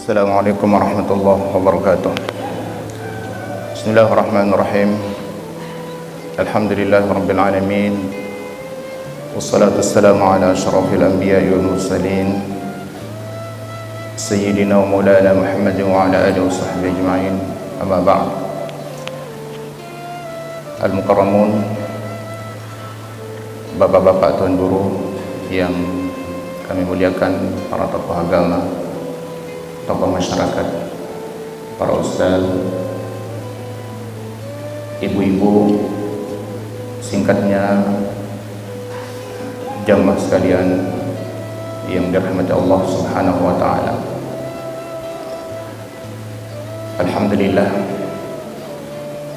Assalamualaikum warahmatullahi wabarakatuh. Bismillahirrahmanirrahim. Alhamdulillahirabbil alamin. Wassalatu wassalamu ala asyrafil anbiya'i wal mursalin sayyidina wa maulana Muhammadin wa ala alihi wa sahbihi ajma'in. Amma ba'd. Al-mukarramun, bapak-bapak, tuan guru yang kami muliakan, para tokoh agama, tokoh masyarakat, para ustaz, ibu-ibu, singkatnya jamaah sekalian yang dirahmati Allah Subhanahu wa taala. Alhamdulillah,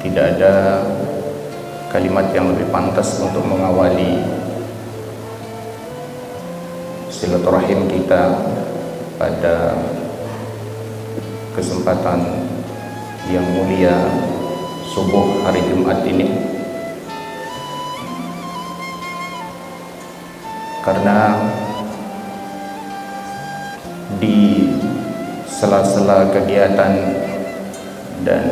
tidak ada kalimat yang lebih pantas untuk mengawali silaturahim kita pada kesempatan yang mulia subuh hari Jumat ini, karena di sela-sela kegiatan dan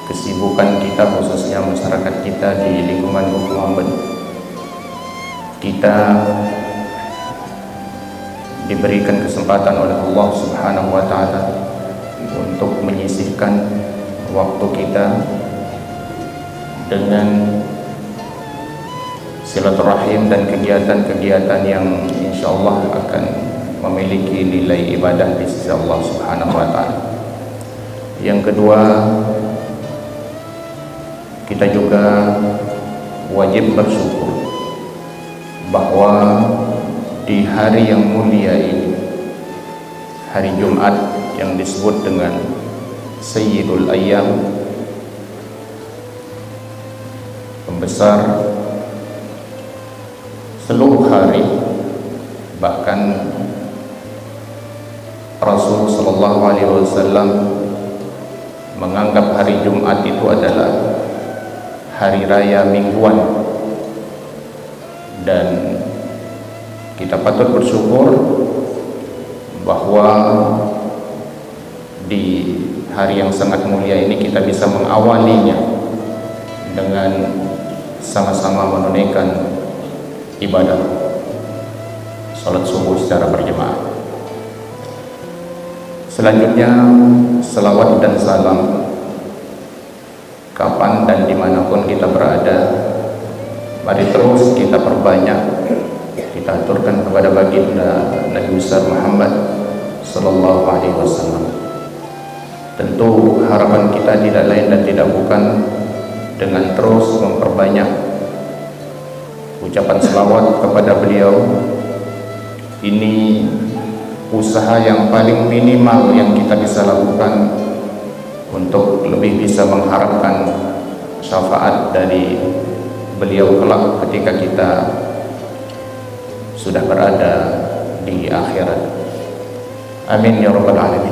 kesibukan kita, khususnya masyarakat kita di lingkungan Muhammad, kita diberikan kesempatan oleh Allah Subhanahu wa taala untuk menyisihkan waktu kita dengan silaturahim dan kegiatan-kegiatan yang insyaallah akan memiliki nilai ibadah di sisi Allah Subhanahu wa taala. Yang kedua, kita juga wajib bersyukur bahwa di hari yang mulia ini, hari Jumat yang disebut dengan Sayyidul Ayyam, pembesar seluruh hari, bahkan Rasul sallallahu alaihi wasallam menganggap hari Jumat itu adalah hari raya mingguan, dan kita patut bersyukur bahwa di hari yang sangat mulia ini kita bisa mengawalinya dengan sama-sama menunaikan ibadah salat subuh secara berjemaah. Selanjutnya, selawat dan salam kapan dan dimanapun kita berada, mari terus kita perbanyak, kita aturkan kepada baginda Nabi besar Muhammad sallallahu alaihi wasallam. Tentu harapan kita tidak lain dan tidak bukan dengan terus memperbanyak ucapan selawat kepada beliau. Ini usaha yang paling minimal yang kita bisa lakukan untuk lebih bisa mengharapkan syafaat dari beliau kelak ketika kita sudah berada di akhirat. Amin ya rabbal alamin.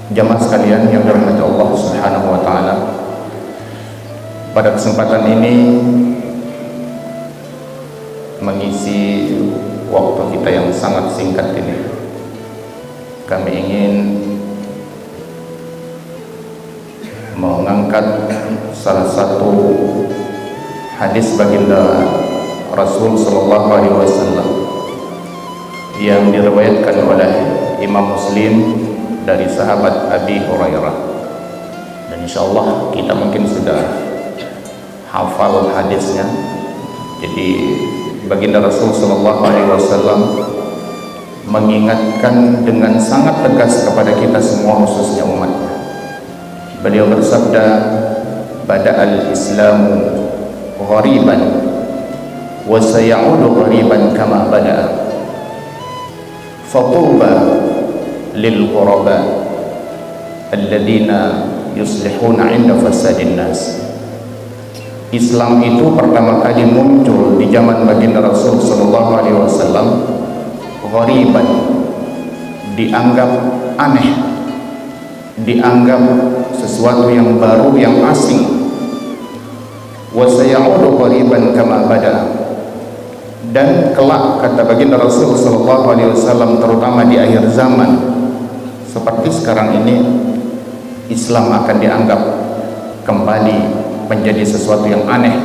Jamaah sekalian yang dirahmati Allah Subhanahu wa taala, pada kesempatan ini mengisi waktu kita yang sangat singkat ini, kami ingin mengangkat salah satu hadis baginda Rasul sallallahu alaihi wasallam yang diriwayatkan oleh Imam Muslim dari sahabat Abi Hurairah, dan insyaallah kita mungkin sudah hafal hadisnya. Jadi baginda Rasul sallallahu alaihi wasallam mengingatkan dengan sangat tegas kepada kita semua, khususnya umatnya. Beliau bersabda, "Bada'al Islamu ghariban wa sayaudu ghariban kama bada'a. Fatuba lil ghuraba alladziina yuslihuna 'inda fasadin nas." Islam itu pertama kali muncul di zaman baginda Rasul sallallahu alaihi wasallam ghariban, dianggap aneh, dianggap sesuatu yang baru, yang asing. Wa sayaudu ghariban kama bada'a, dan kelak, kata baginda Rasul sallallahu alaihi wasallam, terutama di akhir zaman, seperti sekarang ini Islam akan dianggap kembali menjadi sesuatu yang aneh.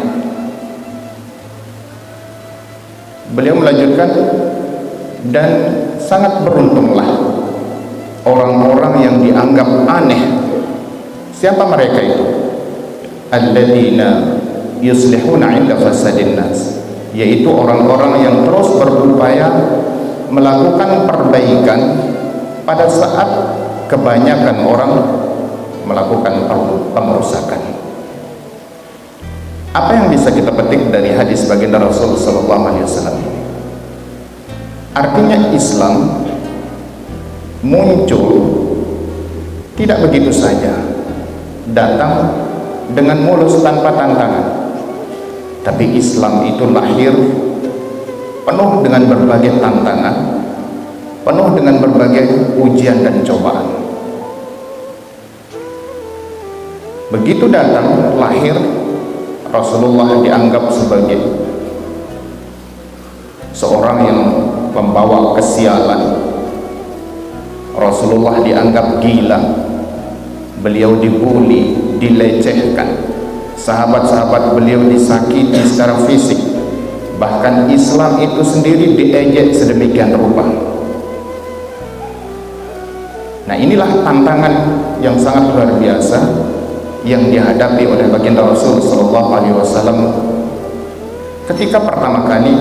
Beliau melanjutkan, dan sangat beruntunglah orang-orang yang dianggap aneh. Siapa mereka itu? Alladzina yuslihuna 'inda fasadin nas, yaitu orang-orang yang terus berupaya melakukan perbaikan pada saat kebanyakan orang melakukan pemerusakan. Apa yang bisa kita petik dari hadis baginda Rasul sallallahu alaihi wasallam ini? Artinya Islam muncul tidak begitu saja, datang dengan mulus tanpa tantangan. Tapi Islam itu lahir penuh dengan berbagai tantangan, penuh dengan berbagai ujian dan cobaan. Begitu datang, lahir, Rasulullah dianggap sebagai seorang yang membawa kesialan. Rasulullah dianggap gila, beliau dibuli, dilecehkan, sahabat-sahabat beliau disakiti secara fisik, bahkan Islam itu sendiri diejek sedemikian rupa. Nah, inilah tantangan yang sangat luar biasa yang dihadapi oleh baginda Rasul sallallahu alaihi wasallam ketika pertama kali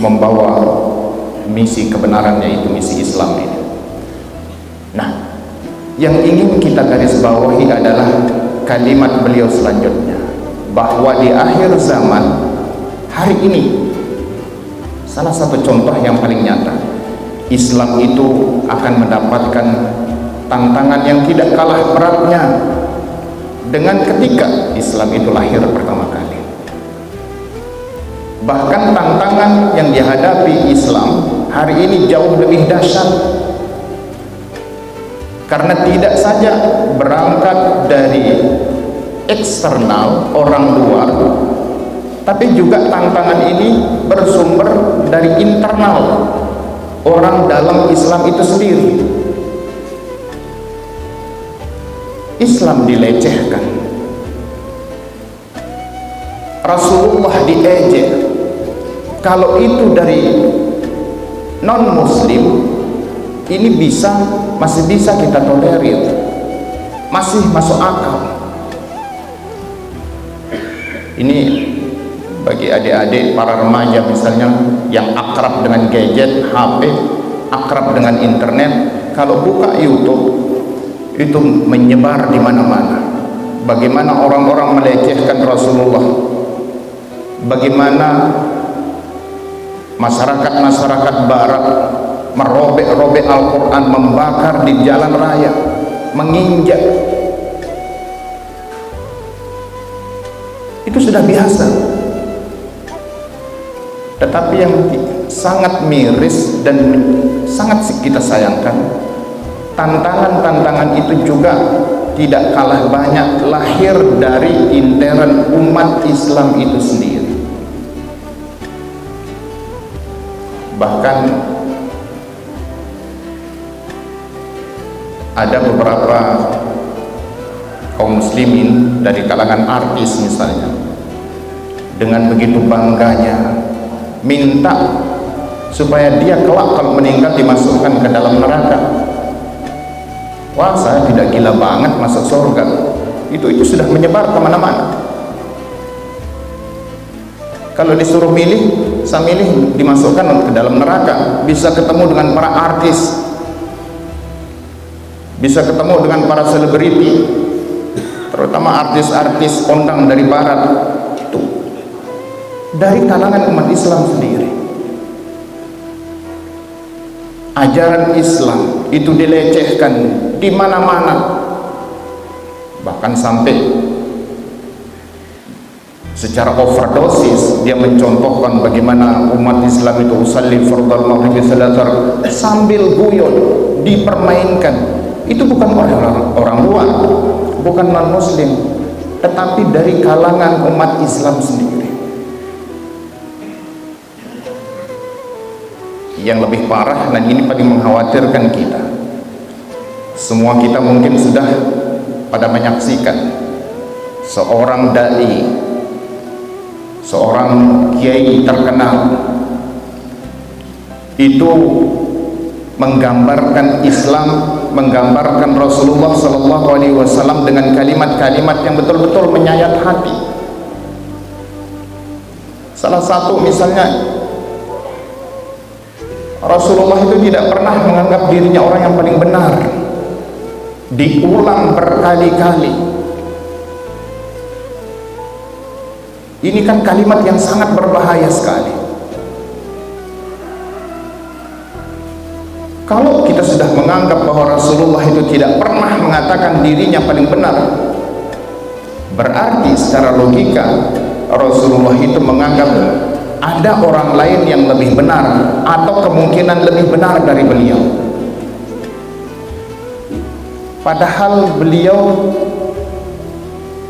membawa misi kebenaran, yaitu misi Islam ini. Nah, yang ingin kita garis bawahi adalah kalimat beliau selanjutnya, bahwa di akhir zaman hari ini, salah satu contoh yang paling nyata, Islam itu akan mendapatkan tantangan yang tidak kalah beratnya dengan ketika Islam itu lahir pertama kali. Bahkan tantangan yang dihadapi Islam hari ini jauh lebih dahsyat, karena tidak saja berangkat dari eksternal orang luar, tapi juga tantangan ini bersumber dari internal orang dalam Islam itu sendiri. Islam dilecehkan, Rasulullah diejek. Kalau itu dari non muslim, ini masih bisa kita tolerir, masih masuk akal. Ini bagi adik-adik para remaja misalnya yang akrab dengan gadget, HP, akrab dengan internet, kalau buka YouTube itu menyebar di mana-mana. Bagaimana orang-orang melecehkan Rasulullah, bagaimana masyarakat barat merobek-robek Al-Quran, membakar di jalan raya, menginjak. Itu sudah biasa. Tetapi yang sangat miris dan sangat kita sayangkan, tantangan-tantangan itu juga tidak kalah banyak lahir dari intern umat Islam itu sendiri. Bahkan ada beberapa kaum muslimin dari kalangan artis misalnya, dengan begitu bangganya minta supaya dia kelak kalau meninggal dimasukkan ke dalam neraka. Wah, saya tidak gila banget masuk surga. Itu sudah menyebar kemana-mana. Kalau disuruh milih, saya milih dimasukkan ke dalam neraka. Bisa ketemu dengan para artis, bisa ketemu dengan para selebriti, terutama artis-artis kondang dari barat, itu dari kalangan umat Islam sendiri. Ajaran Islam itu dilecehkan di mana-mana, bahkan sampai secara overdosis dia mencontohkan bagaimana umat Islam itu usalli fardal maghrib salatar sambil guyon, dipermainkan. Itu bukan orang luar, bukan non muslim, tetapi dari kalangan umat Islam sendiri. Yang lebih parah, dan ini paling mengkhawatirkan kita, Semua kita mungkin sudah pada menyaksikan seorang dai, seorang kiai terkenal itu menggambarkan Islam, menggambarkan Rasulullah SAW dengan kalimat-kalimat yang betul-betul menyayat hati. Salah satu misalnya, Rasulullah itu tidak pernah menganggap dirinya orang yang paling benar. Diulang berkali-kali. Ini kan kalimat yang sangat berbahaya sekali. Kalau kita sudah menganggap bahwa Rasulullah itu tidak pernah mengatakan dirinya paling benar, berarti secara logika Rasulullah itu menganggap ada orang lain yang lebih benar atau kemungkinan lebih benar dari beliau. Padahal beliau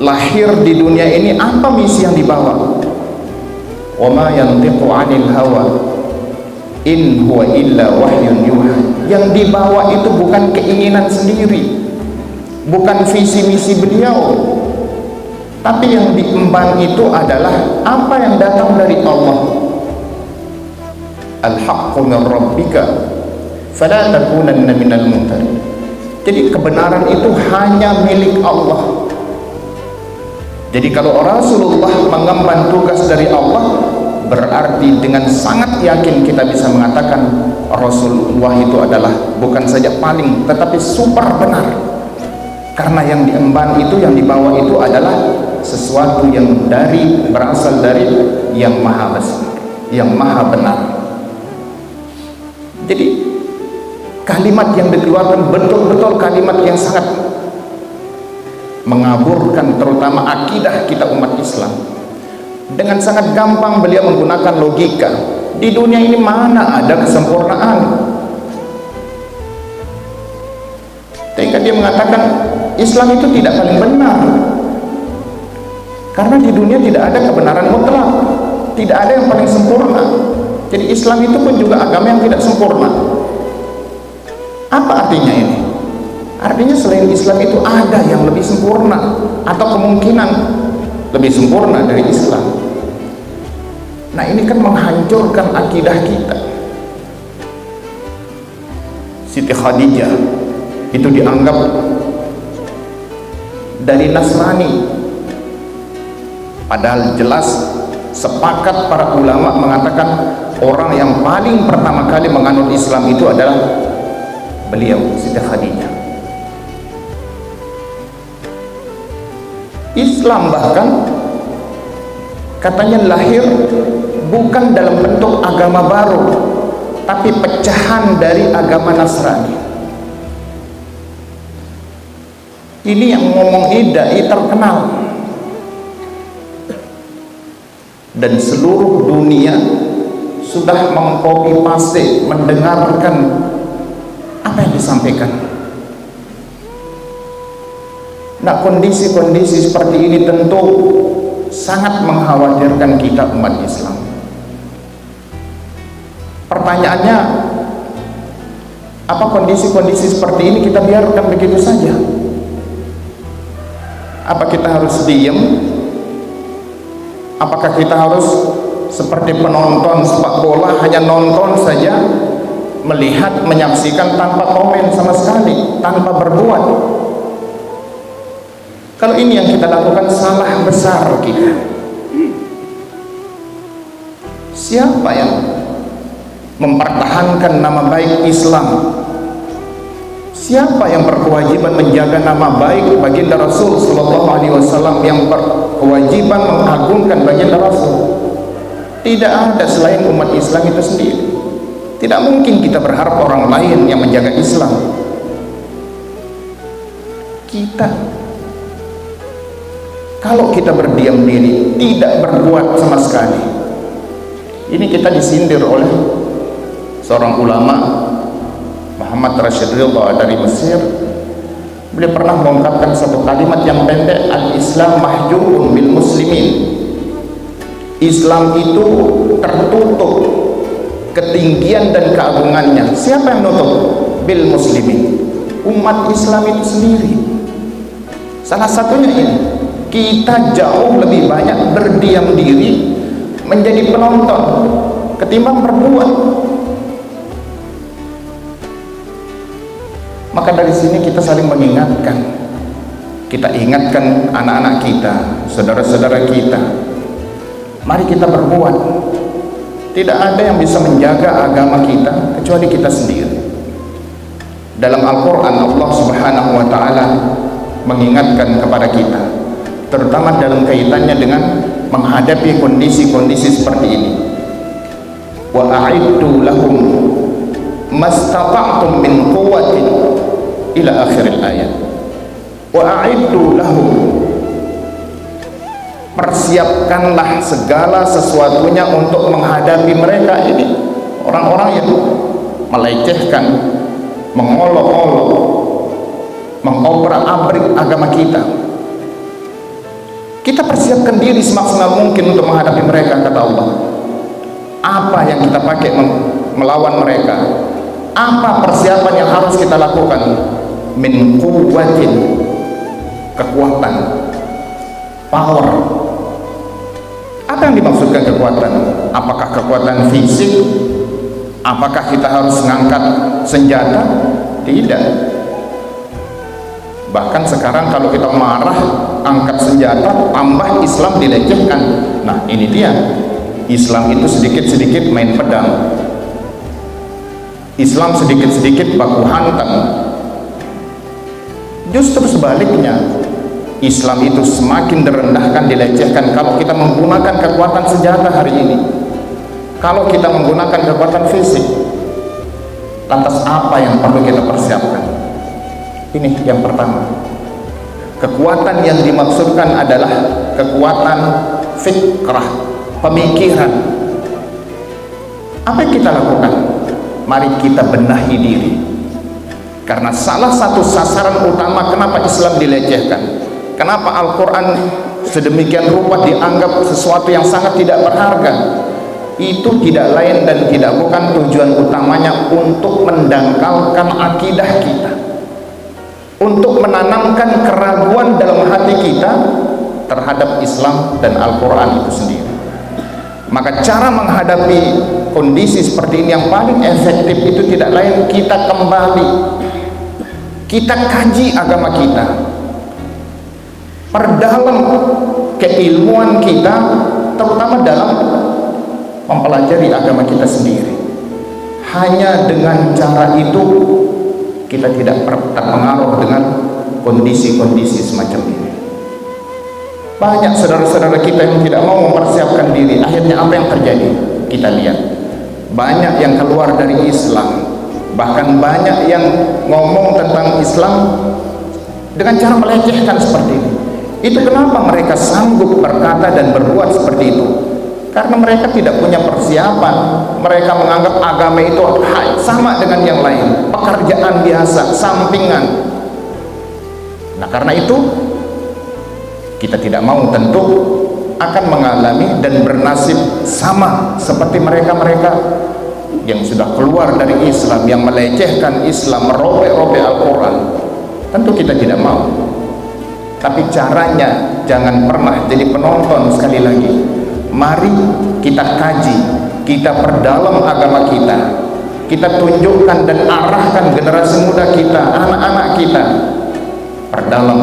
lahir di dunia ini, apa misi yang dibawa? Wa ma yantiqu 'anil hawa in huwa illa wahyun yuha. Yang dibawa itu bukan keinginan sendiri, bukan visi misi beliau, tapi yang diemban itu adalah apa yang datang dari Allah. Al-haqqu min rabbika fala takunanna minal mumtarin. Jadi kebenaran itu hanya milik Allah. Jadi kalau Rasulullah mengemban tugas dari Allah, berarti dengan sangat yakin kita bisa mengatakan Rasulullah itu adalah bukan saja paling, tetapi super benar. Karena yang diemban itu, yang dibawa itu adalah sesuatu yang berasal dari yang maha besar, yang maha benar. Jadi kalimat yang dikeluarkan betul-betul kalimat yang sangat mengaburkan terutama akidah kita umat Islam. Dengan sangat gampang beliau menggunakan logika. Di dunia ini mana ada kesempurnaan? Sehingga dia mengatakan Islam itu tidak paling benar, karena di dunia tidak ada kebenaran mutlak, tidak ada yang paling sempurna. Jadi Islam itu pun juga agama yang tidak sempurna. Apa artinya ini? Artinya selain Islam itu ada yang lebih sempurna atau kemungkinan lebih sempurna dari Islam. Nah, ini kan menghancurkan akidah kita. Siti Khadijah itu dianggap dari Nasrani, padahal jelas sepakat para ulama mengatakan orang yang paling pertama kali menganut Islam itu adalah beliau, Siti Khadijah. Islam bahkan katanya lahir bukan dalam bentuk agama baru, tapi pecahan dari agama Nasrani. Ini yang ngomong ini dai terkenal, dan seluruh dunia sudah mengcopy paste, mendengarkan apa yang disampaikan. Nah, kondisi-kondisi seperti ini tentu sangat mengkhawatirkan kita umat Islam. Pertanyaannya, apa kondisi-kondisi seperti ini kita biarkan begitu saja? Apa kita harus diam? Apakah kita harus seperti penonton sepak bola, hanya nonton saja, melihat, menyaksikan tanpa komen sama sekali, tanpa berbuat? Kalau ini yang kita lakukan, salah besar kita. Siapa yang mempertahankan nama baik Islam? Siapa yang berkewajiban menjaga nama baik baginda Rasul Sallallahu Alaihi Wasallam, yang berkewajiban mengagungkan baginda Rasul? Tidak ada selain umat Islam itu sendiri. Tidak mungkin kita berharap orang lain yang menjaga Islam. Kalau kita berdiam diri, tidak berbuat sama sekali, ini kita disindir oleh seorang ulama, Muhammad Rashid Ridha dari Mesir. Beliau pernah mengungkapkan satu kalimat yang pendek, al-Islam mahjubun bil muslimin. Islam itu tertutup ketinggian dan keagungannya. Siapa yang nutup? Bil muslimin. umat Islam itu sendiri. Salah satunya ini, kita jauh lebih banyak berdiam diri menjadi penonton ketimbang berbuat. Maka dari sini kita saling mengingatkan. Kita ingatkan anak-anak kita, saudara-saudara kita, mari kita berbuat. Tidak ada yang bisa menjaga agama kita kecuali kita sendiri. Dalam Al-Quran Allah Subhanahu wa Ta'ala mengingatkan kepada kita, terutama dalam kaitannya dengan menghadapi kondisi-kondisi seperti ini. Wa a'iddu lahum mastata'tum min quwwatin ila akhiril ayat. Wa a'iddu lahum, persiapkanlah segala sesuatunya untuk menghadapi mereka ini, orang-orang yang melecehkan, mengolok-olok, mengobrak-abrik agama kita. Kita persiapkan diri semaksimal mungkin untuk menghadapi mereka, kata Allah. Apa yang kita pakai melawan mereka? Apa persiapan yang harus kita lakukan? Min quwwatin, kekuatan, power. Apa yang dimaksudkan kekuatan? Apakah kekuatan fisik? Apakah kita harus mengangkat senjata? Tidak. Bahkan sekarang kalau kita marah, angkat senjata, tambah Islam dilecehkan. Nah ini dia, Islam itu sedikit-sedikit main pedang, Islam sedikit-sedikit baku hantam. Justru sebaliknya, Islam itu semakin direndahkan, dilecehkan kalau kita menggunakan kekuatan senjata hari ini. Kalau kita menggunakan kekuatan fisik, lantas apa yang perlu kita persiapkan? Ini yang pertama. Kekuatan yang dimaksudkan adalah kekuatan fikrah, pemikiran. Apa yang kita lakukan? Mari kita benahi diri. Karena salah satu sasaran utama kenapa Islam dilecehkan, kenapa Al-Quran sedemikian rupa dianggap sesuatu yang sangat tidak berharga, itu tidak lain dan tidak bukan tujuan utamanya untuk mendangkalkan akidah kita, untuk menanamkan keraguan dalam hati kita terhadap Islam dan Al-Quran itu sendiri. Maka cara menghadapi kondisi seperti ini yang paling efektif itu tidak lain, kita kembali, kita kaji agama kita, perdalam keilmuan kita, terutama dalam mempelajari agama kita sendiri. Hanya dengan cara itu kita tidak terpengaruh dengan kondisi-kondisi semacam ini. Banyak saudara-saudara kita yang tidak mau mempersiapkan diri, akhirnya apa yang terjadi? Kita lihat banyak yang keluar dari Islam, bahkan banyak yang ngomong tentang Islam dengan cara melecehkan seperti ini. Itu kenapa mereka sanggup berkata dan berbuat seperti itu? Karena mereka tidak punya persiapan. Mereka menganggap agama itu sama dengan yang lain, pekerjaan biasa, sampingan. Nah karena itu kita tidak mau, tentu akan mengalami dan bernasib sama seperti mereka-mereka yang sudah keluar dari Islam, yang melecehkan Islam, merobek-robek Al-Quran. Tentu kita tidak mau. Tapi caranya jangan pernah jadi penonton. Sekali lagi, mari kita kaji, kita perdalam agama kita, kita tunjukkan dan arahkan generasi muda kita, anak-anak kita, perdalam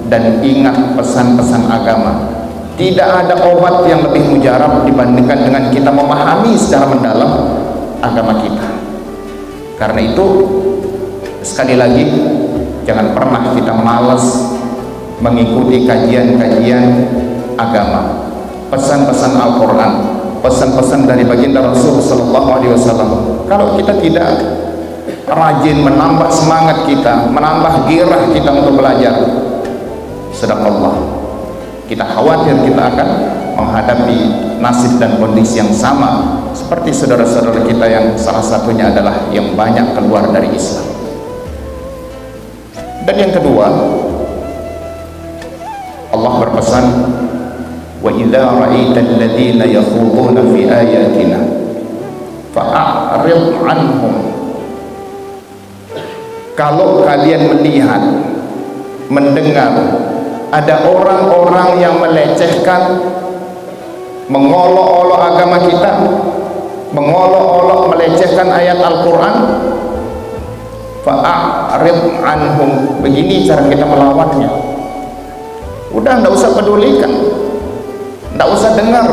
dan ingat pesan-pesan agama. Tidak ada obat yang lebih mujarab dibandingkan dengan kita memahami secara mendalam agama kita. Karena itu sekali lagi, jangan pernah kita malas mengikuti kajian-kajian agama, pesan-pesan Al-Quran, pesan-pesan dari baginda Rasul Sallallahu Alaihi Wasallam. Kalau kita tidak rajin menambah semangat kita, menambah gairah kita untuk belajar, sedaqallah, kita khawatir kita akan menghadapi nasib dan kondisi yang sama seperti saudara-saudara kita yang salah satunya adalah yang banyak keluar dari Islam. Dan yang kedua, Allah berpesan, wa idza ra'aital ladzina yakhuduna fi ayatina fa'rid 'anhum Kalau kalian melihat, mendengar ada orang-orang yang melecehkan, mengolok-olok agama kita, mengolok-olok melecehkan ayat Al-Quran, fa'arid anhum. Begini cara kita melawannya. Udah, nggak usah pedulikan, nggak usah dengar.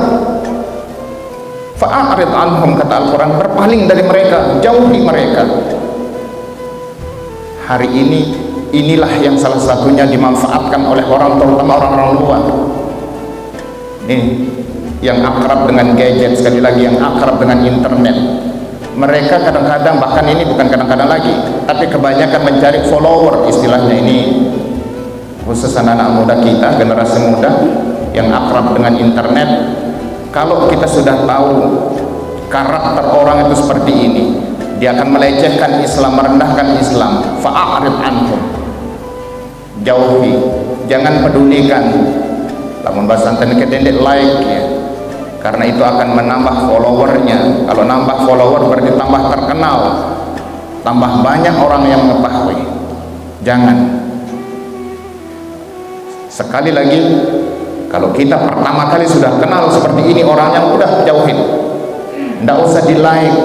Fa'arid anhum, kata Al-Quran, berpaling dari mereka, jauhi mereka. Hari ini, inilah yang salah satunya dimanfaatkan oleh orang, terutama orang-orang luar. Nih, yang akrab dengan gadget, sekali lagi yang akrab dengan internet. Mereka kadang-kadang, bahkan ini bukan kadang-kadang lagi, tapi kebanyakan mencari follower, istilahnya ini khusus anak-anak muda kita, generasi muda yang akrab dengan internet. Kalau kita sudah tahu karakter orang itu seperti ini, dia akan melecehkan Islam, merendahkan Islam, fa'arid anhum, jauhi, jangan pedulikan. Lamun bahasa santai kedendek like ya, karena itu akan menambah followernya. Kalau nambah follower berarti tambah terkenal, tambah banyak orang yang mengetahui. Jangan. Sekali lagi, kalau kita pertama kali sudah kenal seperti ini orangnya, udah jauhin, ndak usah di like,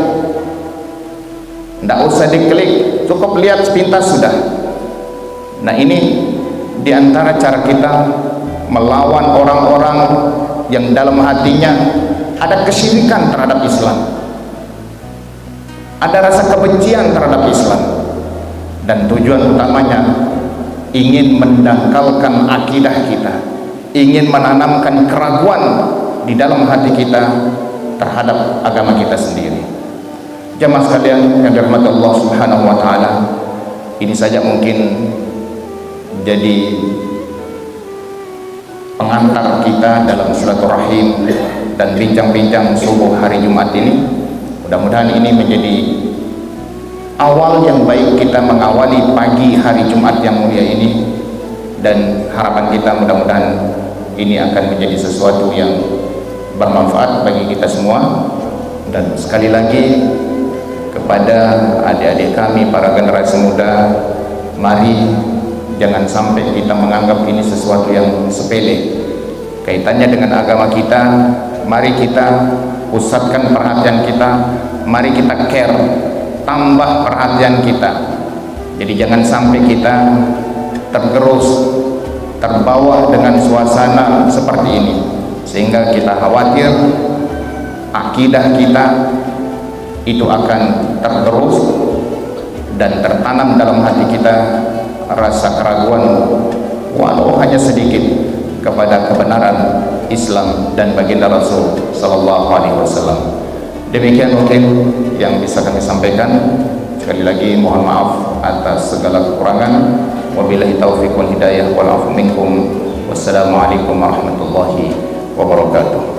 ndak usah diklik, cukup lihat sepintas sudah. Nah, ini diantara cara kita melawan orang-orang yang dalam hatinya ada kesyirikan terhadap Islam, ada rasa kebencian terhadap Islam, dan tujuan utamanya ingin mendangkalkan akidah kita, ingin menanamkan keraguan di dalam hati kita terhadap agama kita sendiri. Jamaah sekalian yang dirahmati Allah Subhanahu wa taala, ini saja mungkin jadi pengantar kita dalam silaturahim dan bincang-bincang subuh hari Jumat ini. Mudah-mudahan ini menjadi awal yang baik kita mengawali pagi hari Jumat yang mulia ini, dan harapan kita mudah-mudahan ini akan menjadi sesuatu yang bermanfaat bagi kita semua. Dan sekali lagi kepada adik-adik kami para generasi muda, mari jangan sampai kita menganggap ini sesuatu yang sepele kaitannya dengan agama kita. Mari kita pusatkan perhatian kita, mari kita care, tambah perhatian kita. Jadi jangan sampai kita tergerus, terbawa dengan suasana seperti ini, sehingga kita khawatir akidah kita itu akan tergerus dan tertanam dalam hati kita rasa keraguan walau hanya sedikit kepada kebenaran Islam dan baginda Rasul sallallahu alaihi wasallam. Demikian mungkin yang bisa kami sampaikan. Sekali lagi mohon maaf atas segala kekurangan. Wabillahi taufiq wal hidayah wal afu minkum. Wassalamualaikum warahmatullahi wabarakatuh.